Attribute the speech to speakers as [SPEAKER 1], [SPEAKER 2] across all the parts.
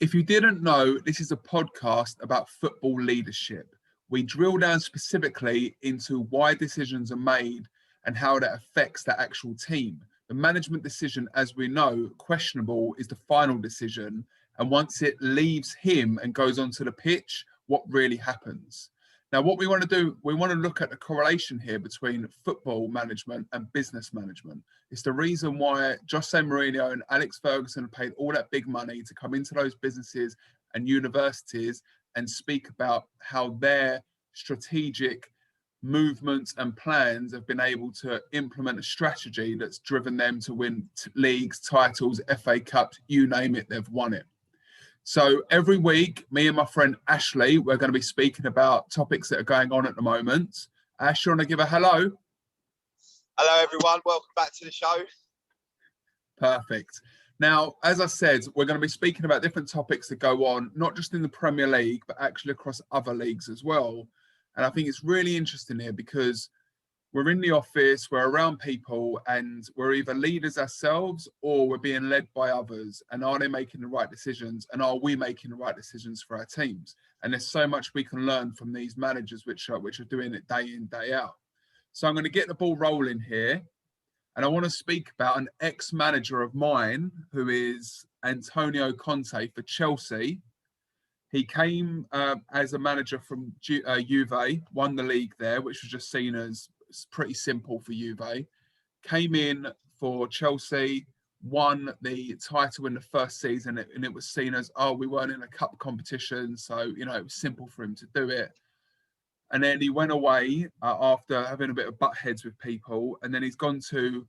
[SPEAKER 1] If you didn't know, this is a podcast about football leadership. We drill down specifically into why decisions are made and how that affects the actual team. The management decision, as we know, questionable, is the final decision. And once it leaves him and goes onto the pitch, what really happens? Now, what we want to do, we want to look at the correlation here between football management and business management. It's the reason why Jose Mourinho and Alex Ferguson paid all that big money to come into those businesses and universities and speak about how their strategic movements and plans have been able to implement a strategy that's driven them to win leagues, titles, FA Cups, you name it, they've won it. So every week, me and my friend Ashley, we're going to be speaking about topics that are going on at the moment. Ash, you want to give a hello?
[SPEAKER 2] Hello, everyone. Welcome back to the show.
[SPEAKER 1] Perfect. Now, as I said, we're going to be speaking about different topics that go on, not just in the Premier League, but actually across other leagues as well. And I think it's really interesting here because we're in the office, we're around people, and we're either leaders ourselves or we're being led by others. And are they making the right decisions? And are we making the right decisions for our teams? And there's so much we can learn from these managers which are doing it day in, day out. So I'm going to get the ball rolling here. And I want to speak about an ex-manager of mine who is Antonio Conte for Chelsea. He came as a manager from Juve, won the league there, which was just seen as pretty simple for Juve. Came in for Chelsea, won the title in the first season, and it was seen as, oh, we weren't in a cup competition, so, you know, it was simple for him to do it. And then he went away after having a bit of butt heads with people, and then he's gone to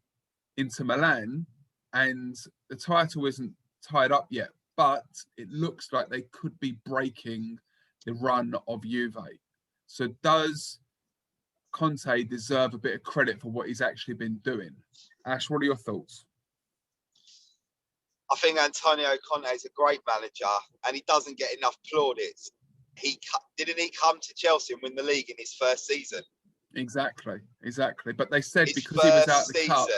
[SPEAKER 1] Inter Milan, and the title isn't tied up yet, but it looks like they could be breaking the run of Juve. So does Conte deserve a bit of credit for what he's actually been doing? Ash, what are your thoughts?
[SPEAKER 2] I think Antonio Conte is a great manager and he doesn't get enough plaudits. Didn't he come to Chelsea and win the league in his first season?
[SPEAKER 1] Exactly. But they said because he was out the cup.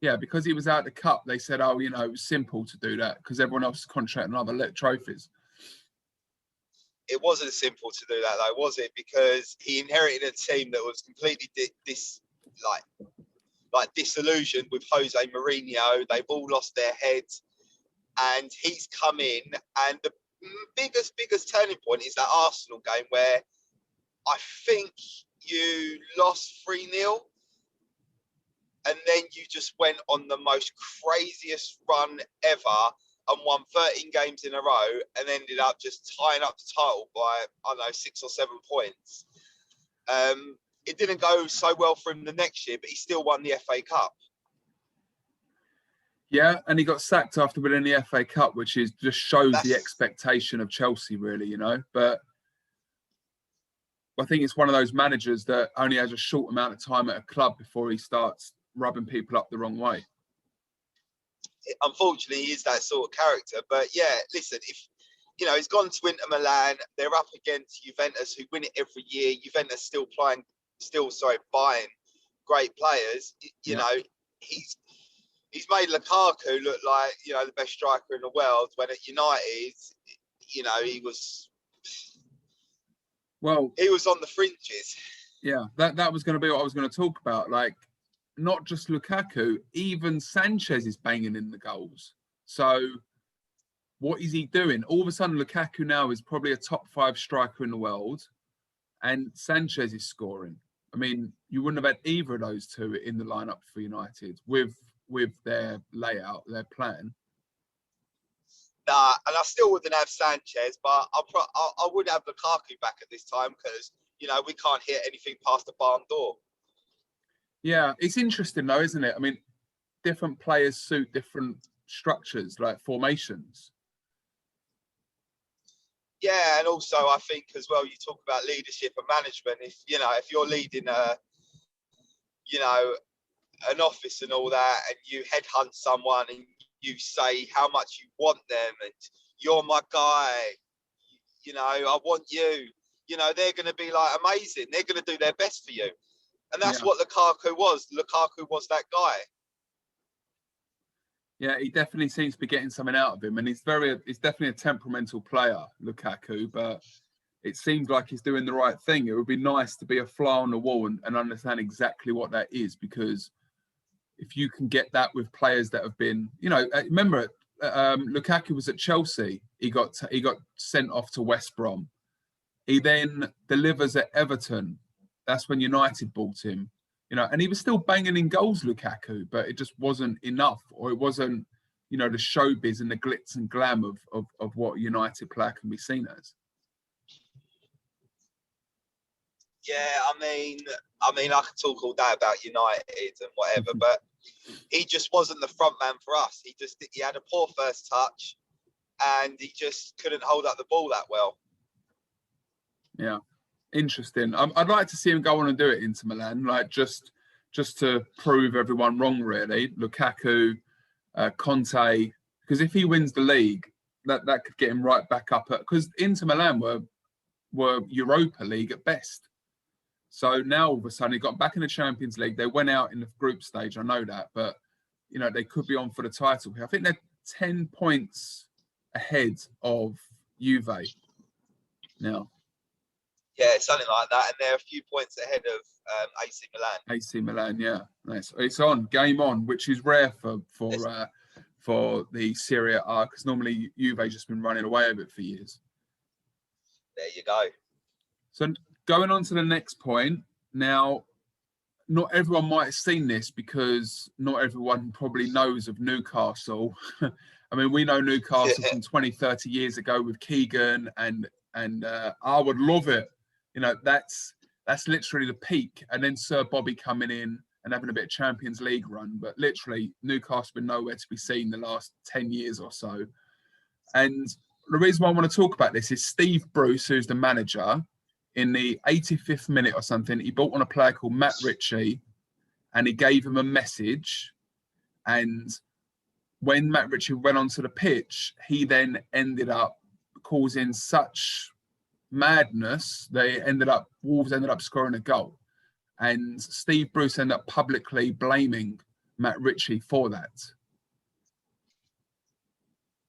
[SPEAKER 1] Yeah, because he was out the cup, they said, oh, you know, it was simple to do that because everyone else is contracting other trophies.
[SPEAKER 2] It wasn't simple to do that, though, was it? Because he inherited a team that was completely disillusioned with Jose Mourinho. They've all lost their heads, and he's come in. And the biggest turning point is that Arsenal game where I think you lost 3-0, and then you just went on the most craziest run ever. And won 13 games in a row and ended up just tying up the title by, I don't know, 6 or 7 points. It didn't go so well for him the next year, but he still won the FA Cup.
[SPEAKER 1] Yeah, and he got sacked after winning the FA Cup, which just shows the expectation of Chelsea, really, you know. But I think it's one of those managers that only has a short amount of time at a club before he starts rubbing people up the wrong way.
[SPEAKER 2] Unfortunately, he is that sort of character. But yeah, listen, if you know, he's gone to Inter Milan, they're up against Juventus, who win it every year. Juventus still buying great players. You know, he's made Lukaku look like, you know, the best striker in the world. When at United, you know, he was on the fringes.
[SPEAKER 1] Yeah, that was going to be what I was going to talk about. Like, not just Lukaku, even Sanchez is banging in the goals. So what is he doing? All of a sudden, Lukaku now is probably a top 5 striker in the world, and Sanchez is scoring. I mean, you wouldn't have had either of those two in the lineup for United with their layout, their plan.
[SPEAKER 2] Nah, and I still wouldn't have Sanchez, but I would have Lukaku back at this time because, you know, we can't hit anything past the barn door.
[SPEAKER 1] Yeah, it's interesting though, isn't it? I mean, different players suit different structures, like formations.
[SPEAKER 2] Yeah, and also I think as well, you talk about leadership and management. If you're leading an office and all that, and you headhunt someone and you say how much you want them and you're my guy, you know, I want you, you know, they're going to be like amazing. They're going to do their best for you. And that's what Lukaku was. Lukaku was that guy.
[SPEAKER 1] Yeah, he definitely seems to be getting something out of him, and he's definitely a temperamental player, Lukaku. But it seems like he's doing the right thing. It would be nice to be a fly on the wall and understand exactly what that is, because if you can get that with players that have been, remember, Lukaku was at Chelsea. He got sent off to West Brom. He then delivers at Everton. That's when United bought him. And he was still banging in goals, Lukaku, but it just wasn't enough, or it wasn't, the showbiz and the glitz and glam of what a United player can be seen as.
[SPEAKER 2] Yeah, I could talk all day about United and whatever, but he just wasn't the front man for us. He had a poor first touch, and he just couldn't hold up the ball that well.
[SPEAKER 1] Yeah, interesting. I'd like to see him go on and do it into Milan, like just to prove everyone wrong, really. Lukaku, Conte, because if he wins the league, that could get him right back up. Because Inter Milan were Europa League at best. So now all of a sudden he got back in the Champions League. They went out in the group stage, I know that, but they could be on for the title here. I think they're 10 points ahead of Juve now.
[SPEAKER 2] Yeah, something like that, and they're a few points ahead of AC Milan.
[SPEAKER 1] AC Milan, yeah, nice. It's on, game on, which is rare for the Serie A, because normally Juve just been running away with it for years.
[SPEAKER 2] There you go.
[SPEAKER 1] So going on to the next point now. Not everyone might have seen this, because not everyone probably knows of Newcastle. I mean, we know Newcastle from 20, 30 years ago with Keegan, and I would love it. That's literally the peak. And then Sir Bobby coming in and having a bit of Champions League run. But literally, Newcastle been nowhere to be seen the last 10 years or so. And the reason why I want to talk about this is Steve Bruce, who's the manager. In the 85th minute or something, he brought on a player called Matt Ritchie, and he gave him a message. And when Matt Ritchie went onto the pitch, he then ended up causing such madness that Wolves ended up scoring a goal. And Steve Bruce ended up publicly blaming Matt Ritchie for that.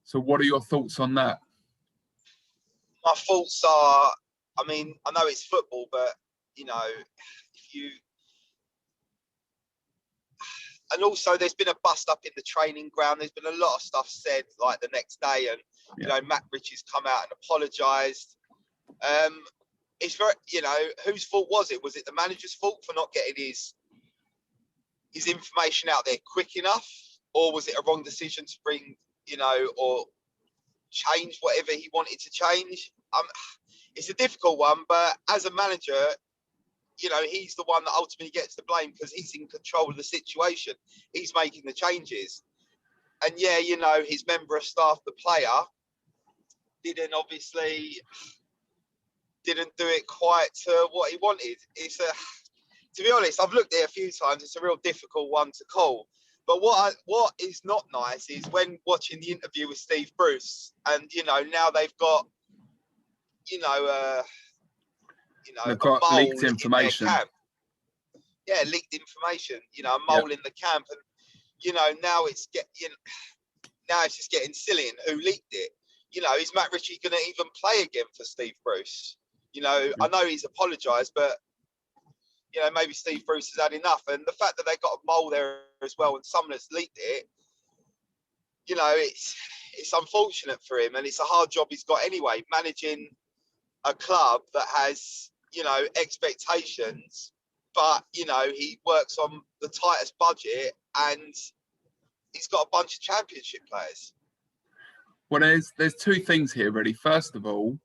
[SPEAKER 1] So what are your thoughts on that?
[SPEAKER 2] My thoughts are, I know it's football, but and also there's been a bust up in the training ground. There's been a lot of stuff said like the next day, and Matt Ritchie's come out and apologised. It's very, whose fault was it? Was it the manager's fault for not getting his information out there quick enough, or was it a wrong decision to bring, or change whatever he wanted to change? It's a difficult one, but as a manager, he's the one that ultimately gets the blame, because he's in control of the situation. He's making the changes. And yeah, his member of staff, the player, didn't do it quite to what he wanted. To be honest, I've looked at it a few times. It's a real difficult one to call. But what is not nice is when watching the interview with Steve Bruce, and now they've got
[SPEAKER 1] they've got leaked information.
[SPEAKER 2] Yeah, leaked information. A mole in the camp, and now it's just getting silly. And who leaked it? Is Matt Ritchie going to even play again for Steve Bruce? I know he's apologised, but maybe Steve Bruce has had enough. And the fact that they got a mole there as well, and someone has leaked it, it's unfortunate for him, and it's a hard job he's got anyway, managing a club that has expectations, but he works on the tightest budget, and he's got a bunch of championship players.
[SPEAKER 1] Well, there's two things here, really. First of all,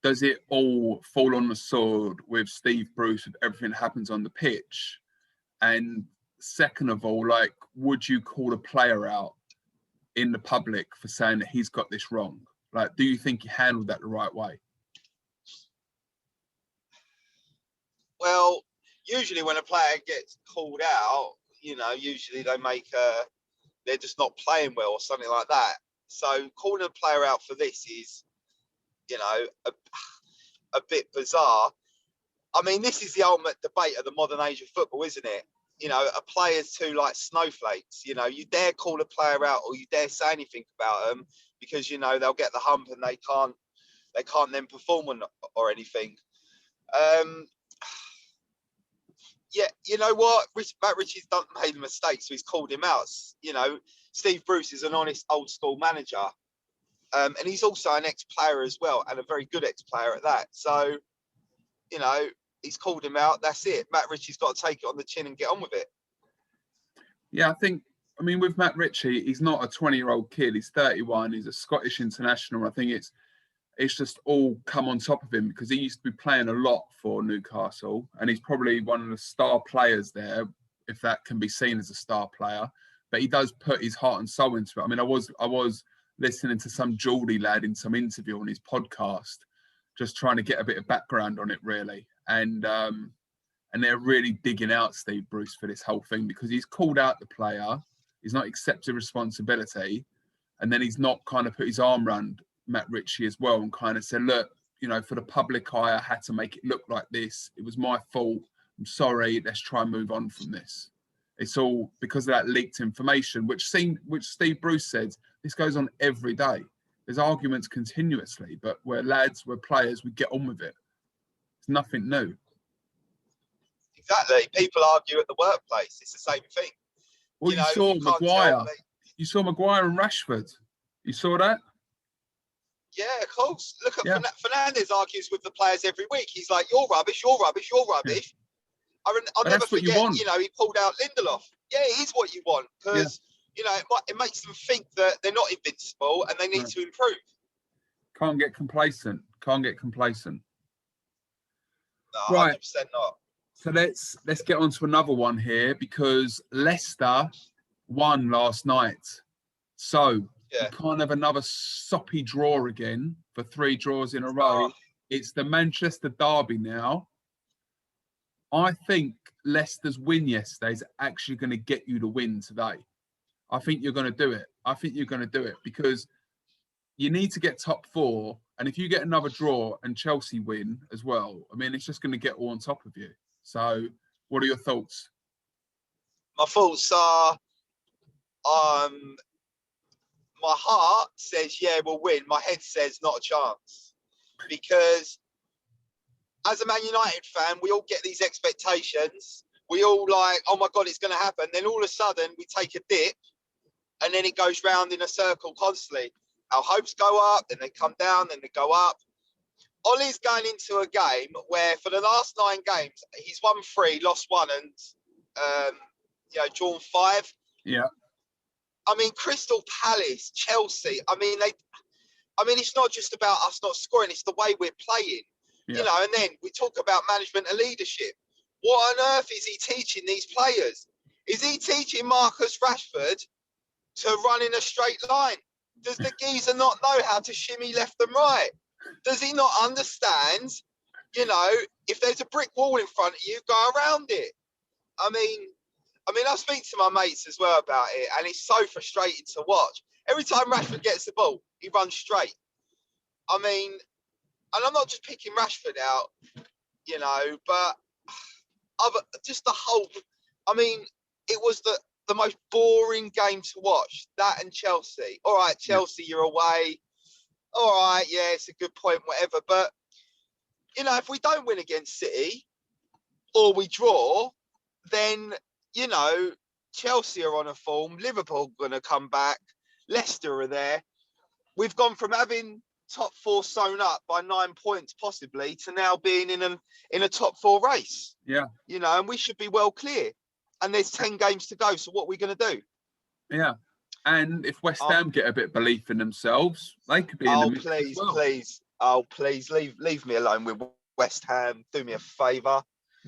[SPEAKER 1] does it all fall on the sword with Steve Bruce if everything happens on the pitch? And second of all, would you call a player out in the public for saying that he's got this wrong? Do you think he handled that the right way?
[SPEAKER 2] Well, usually when a player gets called out, usually they're just not playing well or something like that. So calling a player out for this is, a bit bizarre. This is the ultimate debate of the modern age of football, isn't it? you know, are players too like snowflakes. You know, you dare call a player out or you dare say anything about them because, you know, they'll get the hump and they can't then perform or anything. Yeah, you know what? Matt Ritchie's made a mistake, so he's called him out. You know, Steve Bruce is an honest old school manager. And he's also an ex-player as well, and a very good ex-player at that. So, you know, he's called him out. That's it. Matt Ritchie's got to take it on the chin and get on with it.
[SPEAKER 1] Yeah, I mean, with Matt Ritchie, he's not a 20-year-old kid. He's 31. He's a Scottish international. I think it's just all come on top of him because he used to be playing a lot for Newcastle, and he's probably one of the star players there, if that can be seen as a star player. But he does put his heart and soul into it. I mean, I was listening to some Geordie lad in some interview on his podcast, just trying to get a bit of background on it, really. And they're really digging out Steve Bruce for this whole thing because he's called out the player, he's not accepted responsibility, and then he's not kind of put his arm around Matt Ritchie as well and kind of said, look, you know, for the public eye, I had to make it look like this. It was my fault. I'm sorry. Let's try and move on from this. It's all because of that leaked information, which Steve Bruce said, this goes on every day. There's arguments continuously, but we're lads, we're players, we get on with it. It's nothing new.
[SPEAKER 2] Exactly. People argue at the workplace. It's the same thing.
[SPEAKER 1] Well, you saw Maguire. You saw Maguire and Rashford. You saw that?
[SPEAKER 2] Yeah, of course. Look at Fernandes argues with the players every week. He's like, you're rubbish, you're rubbish, you're rubbish. Yeah. I'll never forget, you know, he pulled out Lindelof. Yeah, it is what you want because, you know, it makes them think that they're not invincible and they need to improve.
[SPEAKER 1] Can't get complacent.
[SPEAKER 2] No,
[SPEAKER 1] right.
[SPEAKER 2] 100% not.
[SPEAKER 1] So let's get on to another one here because Leicester won last night. So you can't have another soppy draw again for 3 draws in a row. It's the Manchester derby now. I think Leicester's win yesterday is actually going to get you the win today. I think you're going to do it. Because you need to get top 4. And if you get another draw and Chelsea win as well, I mean, it's just going to get all on top of you. So what are your thoughts?
[SPEAKER 2] My thoughts are, my heart says, yeah, we'll win. My head says not a chance. Because as a Man United fan, we all get these expectations. We all like, oh my God, it's going to happen. Then all of a sudden we take a dip and then it goes round in a circle constantly. Our hopes go up, then they come down, then they go up. Ollie's going into a game where for the last 9 games, he's won 3, lost 1 and, drawn 5.
[SPEAKER 1] Yeah.
[SPEAKER 2] I mean, Crystal Palace, Chelsea. I mean, it's not just about us not scoring; it's the way we're playing, you know. And then we talk about management and leadership. What on earth is he teaching these players? Is he teaching Marcus Rashford to run in a straight line? Does the geezer not know how to shimmy left and right? Does he not understand? You know, if there's a brick wall in front of you, go around it. I mean, I speak to my mates as well about it, and it's so frustrating to watch. Every time Rashford gets the ball, he runs straight. I mean, and I'm not just picking Rashford out, you know, but just the whole. I mean, it was the most boring game to watch. That and Chelsea. All right, Chelsea, you're away. All right, yeah, it's a good point, whatever. But you know, if we don't win against City or we draw, then you know, Chelsea are on a form. Liverpool are going to come back. Leicester are there. We've gone from having top 4 sewn up by 9 points, possibly, to now being in a top 4 race.
[SPEAKER 1] Yeah.
[SPEAKER 2] You know, and we should be well clear. And there's 10 games to go. So what are we going to do?
[SPEAKER 1] Yeah. And if West Ham get a bit of belief in themselves, they could be in the mix as well.
[SPEAKER 2] Please, leave me alone with West Ham. Do me a favour.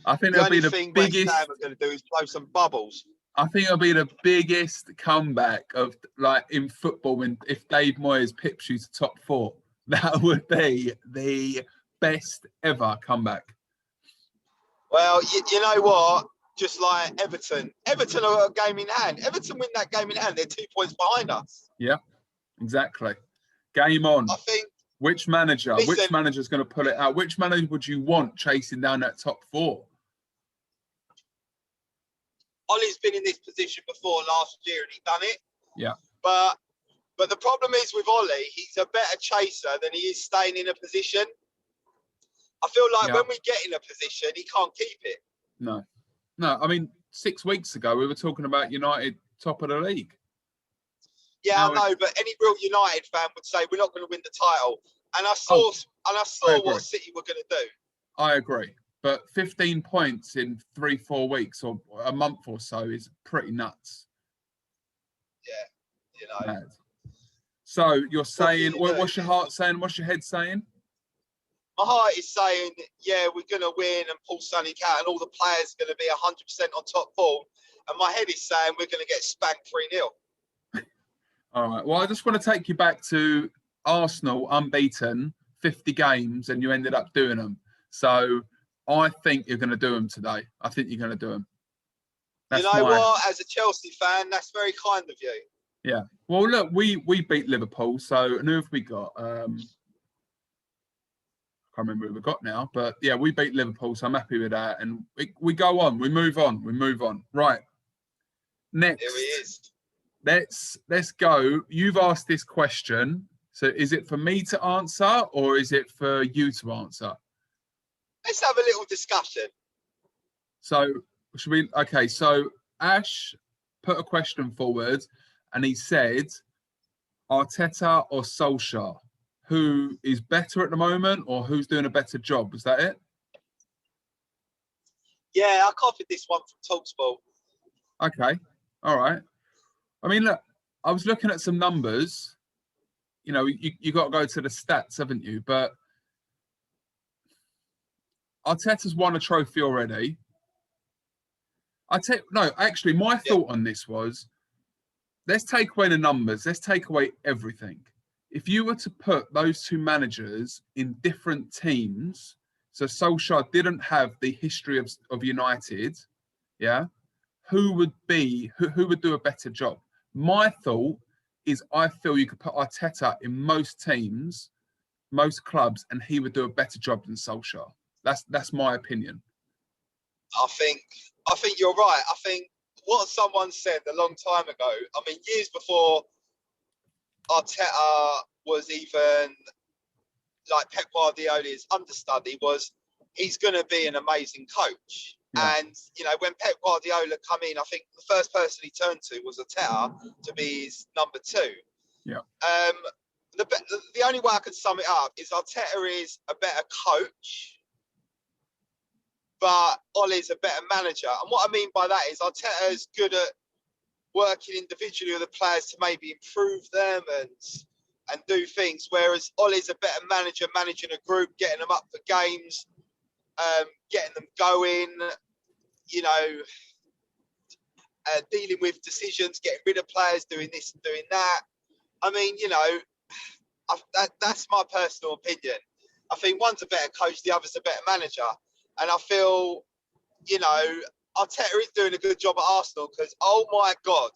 [SPEAKER 1] I think it'll be the biggest.
[SPEAKER 2] West Ham are going to do is blow some bubbles.
[SPEAKER 1] I think it'll be the biggest comeback of like in football if Dave Moyes pips you to top 4. That would be the best ever comeback.
[SPEAKER 2] Well, you know what? Just like Everton are a game in hand. Everton win that game in hand. They're 2 points behind us.
[SPEAKER 1] Yeah, exactly. Game on.
[SPEAKER 2] I think.
[SPEAKER 1] Which manager's going to pull it out? Which manager would you want chasing down that top 4?
[SPEAKER 2] Ollie's been in this position before last year and he done it.
[SPEAKER 1] Yeah.
[SPEAKER 2] But the problem is with Ollie, he's a better chaser than he is staying in a position. I feel like when we get in a position, he can't keep it.
[SPEAKER 1] No. I mean, 6 weeks ago, we were talking about United top of the league.
[SPEAKER 2] Yeah,
[SPEAKER 1] now
[SPEAKER 2] I know, but any real United fan would say we're not going to win the title. And I saw what City were going to do.
[SPEAKER 1] I agree. But 15 points in 3-4 weeks or a month or so is pretty nuts.
[SPEAKER 2] Yeah, you know.
[SPEAKER 1] Mad. So you're saying, what's your heart saying? What's your head saying?
[SPEAKER 2] My heart is saying, yeah, we're going to win and pull Sonny out and all the players are going to be 100% on top form. And my head is saying we're going to get spanked 3-0.
[SPEAKER 1] All right. Well, I just want to take you back to Arsenal unbeaten, 50 games, and you ended up doing them. So I think you're going to do them today. I think you're going to do them.
[SPEAKER 2] You know what? As a Chelsea fan, that's very kind of you.
[SPEAKER 1] Yeah. Well, look, we beat Liverpool. So who have we got? I can't remember who we got now. But yeah, we beat Liverpool. So I'm happy with that. And we go on. We move on. Right. Next.
[SPEAKER 2] Here he is.
[SPEAKER 1] Let's go. You've asked this question. So is it for me to answer or is it for you to answer?
[SPEAKER 2] Let's have a little discussion.
[SPEAKER 1] So should we? Okay. So Ash put a question forward, and he said, Arteta or Solskjaer, who is better at the moment, or who's doing a better job? Was that it?
[SPEAKER 2] Yeah, I copied this one from TalkSport.
[SPEAKER 1] Okay. All right. I mean, look, I was looking at some numbers. You know, you got to go to the stats, haven't you? But Arteta's won a trophy already. Actually, my thought on this was, let's take away the numbers. Let's take away everything. If you were to put those two managers in different teams, so Solskjaer didn't have the history of United, yeah, who would do a better job? My thought is I feel you could put Arteta in most teams, most clubs, and he would do a better job than Solskjaer. That's my opinion.
[SPEAKER 2] I think you're right. I think what someone said a long time ago, I mean, years before Arteta was even like Pep Guardiola's understudy, was he's going to be an amazing coach. Yeah. And, you know, when Pep Guardiola come in, I think the first person he turned to was Arteta to be his number 2.
[SPEAKER 1] Yeah.
[SPEAKER 2] The only way I could sum it up is Arteta is a better coach, but Ollie's a better manager. And what I mean by that is Arteta is good at working individually with the players to maybe improve them and do things, whereas Ollie's a better manager, managing a group, getting them up for games, getting them going, you know, dealing with decisions, getting rid of players, doing this and doing that. I mean, you know, that's my personal opinion. I think one's a better coach, the other's a better manager. And I feel, you know, Arteta is doing a good job at Arsenal because, oh my God,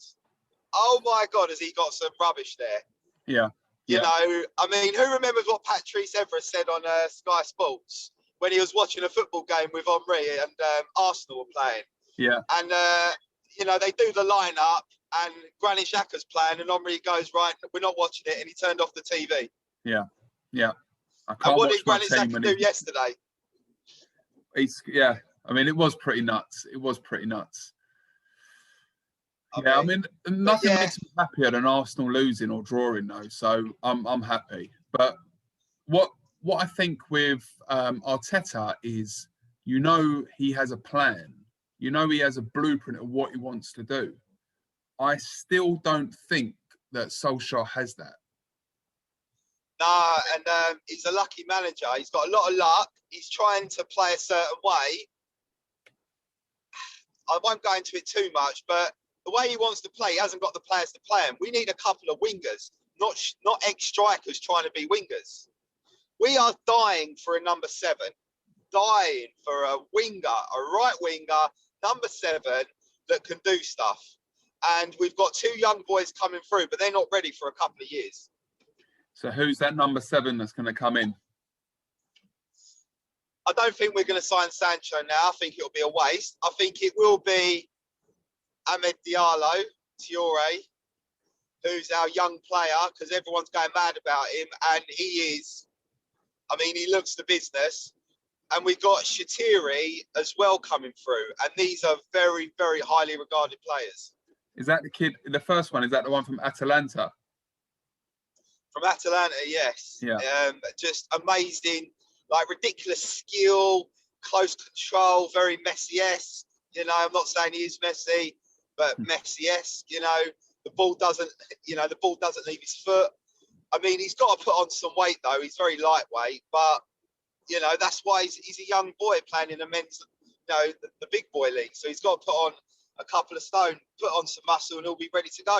[SPEAKER 2] has he got some rubbish there.
[SPEAKER 1] Yeah.
[SPEAKER 2] You know, I mean, who remembers what Patrice Evra said on Sky Sports when he was watching a football game with Henry and Arsenal were playing?
[SPEAKER 1] Yeah.
[SPEAKER 2] And, you know, they do the lineup and Granit Xhaka's playing and Henry goes, right, we're not watching it. And he turned off the TV.
[SPEAKER 1] Yeah. Yeah.
[SPEAKER 2] And what did Granit Xhaka do yesterday?
[SPEAKER 1] I mean, it was pretty nuts. I mean, nothing makes me happier than Arsenal losing or drawing, though. So I'm happy. But what I think with Arteta is, you know, he has a plan. You know, he has a blueprint of what he wants to do. I still don't think that Solskjaer has that.
[SPEAKER 2] No, and he's a lucky manager. He's got a lot of luck. He's trying to play a certain way. I won't go into it too much, but the way he wants to play, he hasn't got the players to play him. We need a couple of wingers, not ex-strikers trying to be wingers. We are dying for a number 7, dying for a winger, a right winger, number 7 that can do stuff. And we've got 2 young boys coming through, but they're not ready for a couple of years.
[SPEAKER 1] So who's that number 7 that's going to come in?
[SPEAKER 2] I don't think we're going to sign Sancho now. I think it'll be a waste. I think it will be Ahmed Diallo, who's our young player, because everyone's going mad about him, and he is. I mean, he looks the business. And we've got Shatiri as well coming through, and these are very, very highly regarded players.
[SPEAKER 1] Is that the kid? The first one, is that the one from Atalanta?
[SPEAKER 2] From Atalanta, yes.
[SPEAKER 1] Yeah.
[SPEAKER 2] Just amazing, like ridiculous skill, close control, very Messi-esque. You know, I'm not saying he is Messi, but Messi-esque. You know, the ball doesn't leave his foot. I mean, he's got to put on some weight though. He's very lightweight, but you know that's why he's a young boy playing in the men's, you know, the big boy league. So he's got to put on a couple of stone, put on some muscle, and he'll be ready to go.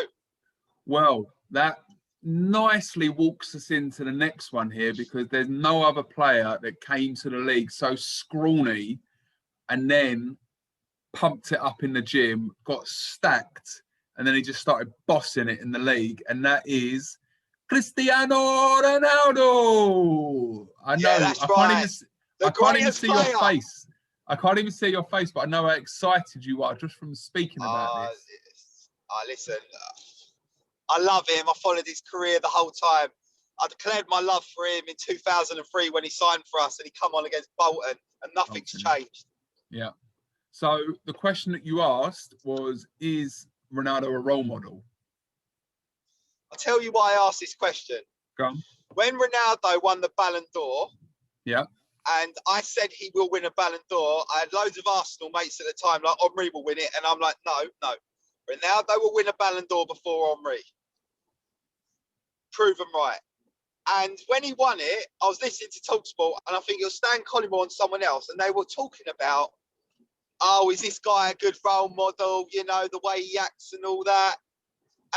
[SPEAKER 1] Well, that nicely walks us into the next one here, because there's no other player that came to the league so scrawny and then pumped it up in the gym, got stacked, and then he just started bossing it in the league, and that is Cristiano Ronaldo. I know.
[SPEAKER 2] Yeah, that's right.
[SPEAKER 1] I can't even see your face. I can't even see your face, but I know how excited you are just from speaking about this.
[SPEAKER 2] Listen, I love him. I followed his career the whole time. I declared my love for him in 2003 when he signed for us and he come on against Bolton, and nothing's changed.
[SPEAKER 1] Yeah. So the question that you asked was, is Ronaldo a role model?
[SPEAKER 2] I'll tell you why I asked this question.
[SPEAKER 1] Go on.
[SPEAKER 2] When Ronaldo won the Ballon d'Or,
[SPEAKER 1] yeah,
[SPEAKER 2] and I said he will win a Ballon d'Or, I had loads of Arsenal mates at the time, like Henry will win it, and I'm like, no. Ronaldo will win a Ballon d'Or before Henry. Prove them right. And when he won it, I was listening to TalkSport, and I think it was Stan Collymore and someone else, and they were talking about, oh, is this guy a good role model? You know, the way he acts and all that.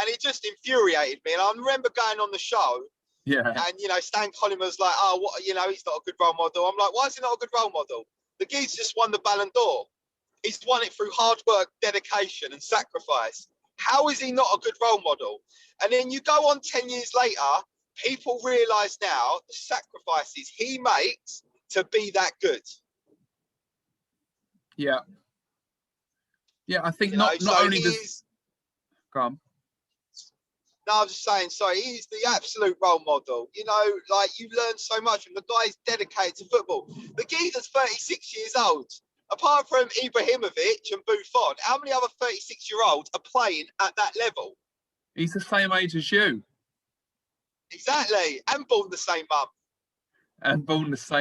[SPEAKER 2] And it just infuriated me. And I remember going on the show, and, you know, Stan Collymore like, oh, what, you know, he's not a good role model. I'm like, why is he not a good role model? The geezer just won the Ballon d'Or. He's won it through hard work, dedication, and sacrifice. How is he not a good role model? And then you go on 10 years later, people realise now the sacrifices he makes to be that good.
[SPEAKER 1] Yeah. Yeah, I think not only does... Go on.
[SPEAKER 2] No, I'm just saying, sorry, he's the absolute role model. You know, like, you learn so much from the guy's dedicated to football. The geezer's 36 years old. Apart from Ibrahimovic and Buffon, how many other 36-year-olds are playing at that level?
[SPEAKER 1] He's the same age as you.
[SPEAKER 2] Exactly. And born the same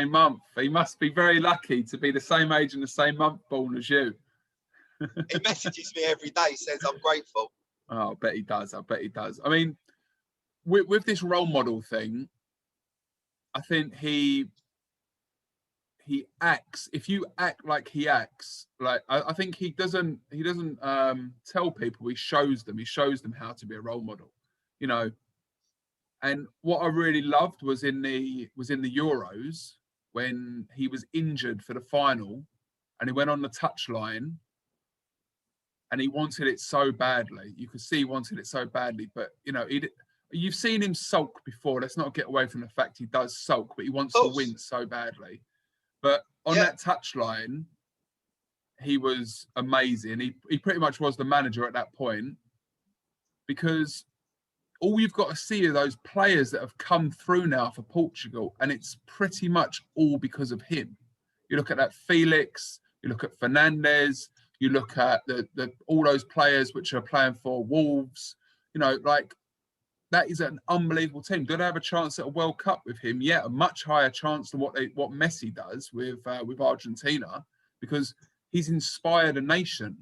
[SPEAKER 2] month.
[SPEAKER 1] He must be very lucky to be the same age and the same month born as you.
[SPEAKER 2] He messages me every day, says I'm grateful.
[SPEAKER 1] Oh, I bet he does. I mean, with this role model thing, I think he acts. If you act like he acts, like I think he doesn't tell people. He shows them. He shows them how to be a role model. You know. And what I really loved was in the Euros when he was injured for the final, and he went on the touchline. And he wanted it so badly. You could see he wanted it so badly. But, you know, you've seen him sulk before. Let's not get away from the fact he does sulk, but he wants to win so badly. But on that touchline, he was amazing. He pretty much was the manager at that point, because all you've got to see are those players that have come through now for Portugal, and it's pretty much all because of him. You look at that Felix, you look at Fernandes, you look at the all those players which are playing for Wolves. You know, like, that is an unbelievable team. Do they have a chance at a World Cup with him? Yeah, a much higher chance than what Messi does with Argentina, because he's inspired a nation.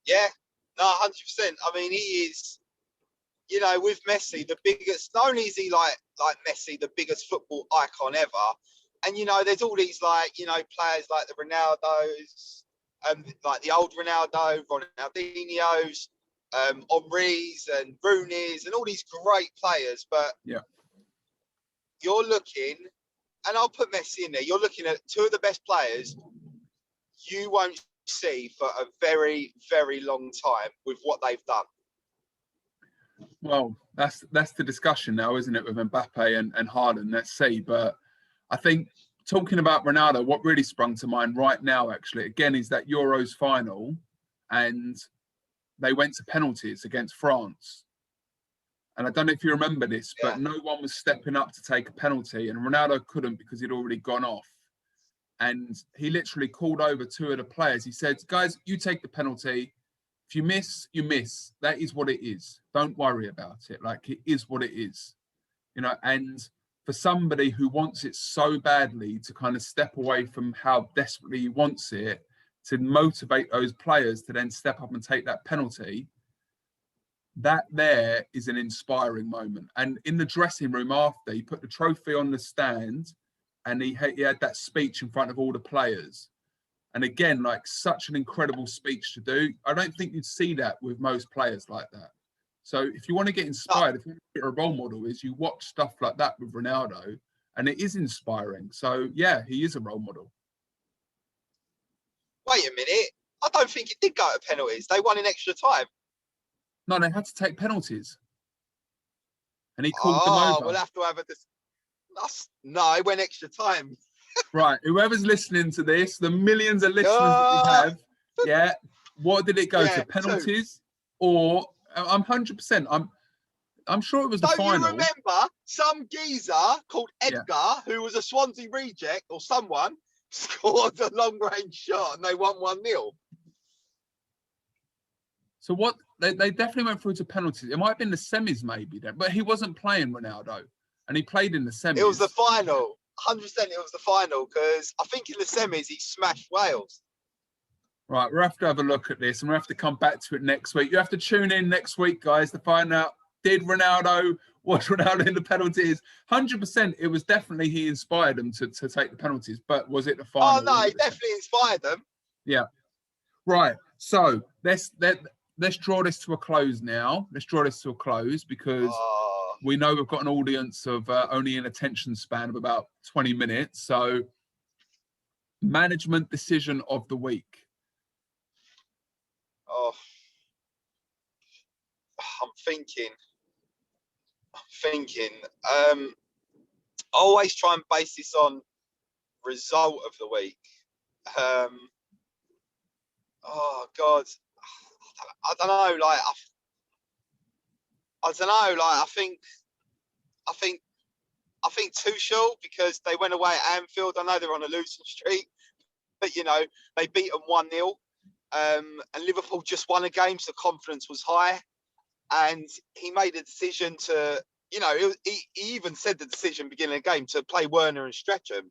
[SPEAKER 2] Yeah, no, 100%. I mean, he is, you know, with Messi, the biggest. Not only is he like Messi, the biggest football icon ever. And, you know, there's all these, like, you know, players like the Ronaldos, like the old Ronaldo, Ronaldinho's, Henry's and Rooney's and all these great players. But you're looking, and I'll put Messi in there, you're looking at two of the best players you won't see for a very, very long time with what they've done.
[SPEAKER 1] Well, that's the discussion now, isn't it, with Mbappe and Haaland? Let's see. But I think, talking about Ronaldo, what really sprung to mind right now, actually, again, is that Euros final. and they went to penalties against France. And I don't know if you remember this, but no one was stepping up to take a penalty, and Ronaldo couldn't because he'd already gone off. And he literally called over two of the players. He said, guys, you take the penalty. If you miss, you miss. That is what it is. Don't worry about it. Like, it is what it is. You know, and for somebody who wants it so badly to kind of step away from how desperately he wants it, to motivate those players to then step up and take that penalty, that there is an inspiring moment. And in the dressing room after, he put the trophy on the stand and he had that speech in front of all the players. And again, like, such an incredible speech to do. I don't think you'd see that with most players like that. So if you want to get inspired, if you want to get a role model, is you watch stuff like that with Ronaldo, and it is inspiring. So yeah, he is a role model.
[SPEAKER 2] Wait a minute. I don't think it did go to penalties. They won in extra time.
[SPEAKER 1] No, they had to take penalties. And he called them over.
[SPEAKER 2] We'll have to have no, it went extra time.
[SPEAKER 1] Right. Whoever's listening to this, the millions of listeners that we have, what did it go to? Penalties? Or I'm 100%. I'm sure it was the final.
[SPEAKER 2] Don't you remember some geezer called Edgar, who was a Swansea reject, or someone, scored a long-range shot and they won 1-0?
[SPEAKER 1] So what? They definitely went through to penalties. It might have been the semis maybe then, but he wasn't playing Ronaldo, and he played in the semis.
[SPEAKER 2] It was the final. 100% it was the final, because I think in the semis he smashed Wales.
[SPEAKER 1] Right, we'll have to have a look at this, and we'll have to come back to it next week. You have to tune in next week, guys, to find out, was Ronaldo in the penalties? 100%, it was definitely he inspired them to take the penalties, but was it the final?
[SPEAKER 2] Oh, no, he definitely inspired them.
[SPEAKER 1] Yeah. Right, so let's draw this to a close now. Let's draw this to a close, because we know we've got an audience of only an attention span of about 20 minutes. So, management decision of the week.
[SPEAKER 2] I'm thinking. I always try and base this on result of the week. Oh God, I don't know. Like, I don't know. Like, I think Tuchel, because they went away at Anfield. I know they're on a losing streak, but you know, they beat them 1-0. And Liverpool just won a game, so confidence was high. And he made a decision to, you know, he even said the decision beginning of the game to play Werner and stretch him.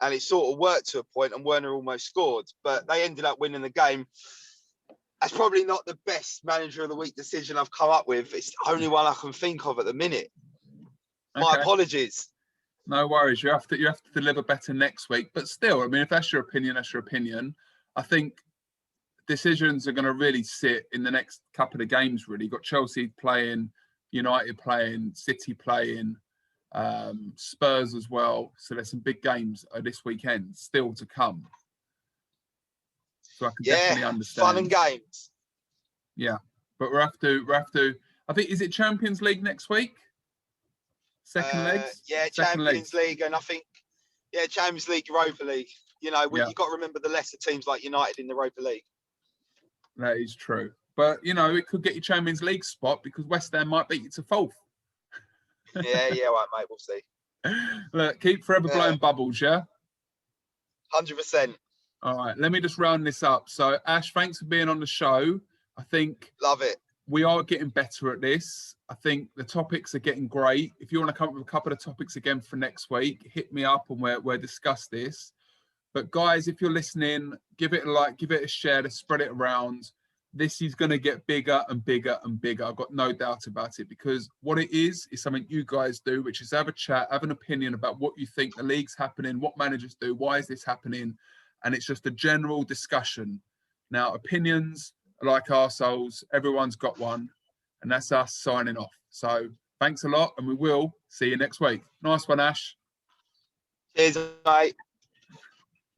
[SPEAKER 2] And it sort of worked to a point, and Werner almost scored. But they ended up winning the game. That's probably not the best manager of the week decision I've come up with. It's the only one I can think of at the minute. Okay. My apologies.
[SPEAKER 1] No worries. You have to deliver better next week. But still, I mean, if that's your opinion, that's your opinion. I think decisions are going to really sit in the next couple of games, really. You've got Chelsea playing, United playing, City playing, Spurs as well. So there's some big games this weekend still to come. So I can definitely understand.
[SPEAKER 2] Fun and games.
[SPEAKER 1] Yeah. But we'll have to, I think, is it Champions League next week? Second legs?
[SPEAKER 2] Yeah, Champions League. And I think, Champions League, Europa League. You know, you've got to remember the lesser teams like United in the Europa League.
[SPEAKER 1] That is true. But, it could get you Champions League spot, because West Ham might beat you to fourth.
[SPEAKER 2] Yeah, right, mate. We'll see.
[SPEAKER 1] Look, keep forever blowing bubbles, yeah?
[SPEAKER 2] 100%.
[SPEAKER 1] All right, let me just round this up. So, Ash, thanks for being on the show. I think...
[SPEAKER 2] Love it.
[SPEAKER 1] We are getting better at this. I think the topics are getting great. If you want to come up with a couple of topics again for next week, hit me up and we'll discuss this. But guys, if you're listening, give it a like, give it a share, to spread it around. This is going to get bigger and bigger and bigger. I've got no doubt about it, because what it is something you guys do, which is have a chat, have an opinion about what you think the league's happening, what managers do, why is this happening? And it's just a general discussion. Now, opinions are like arseholes. Everyone's got one. And that's us signing off. So thanks a lot, and we will see you next week. Nice one, Ash.
[SPEAKER 2] Cheers, mate.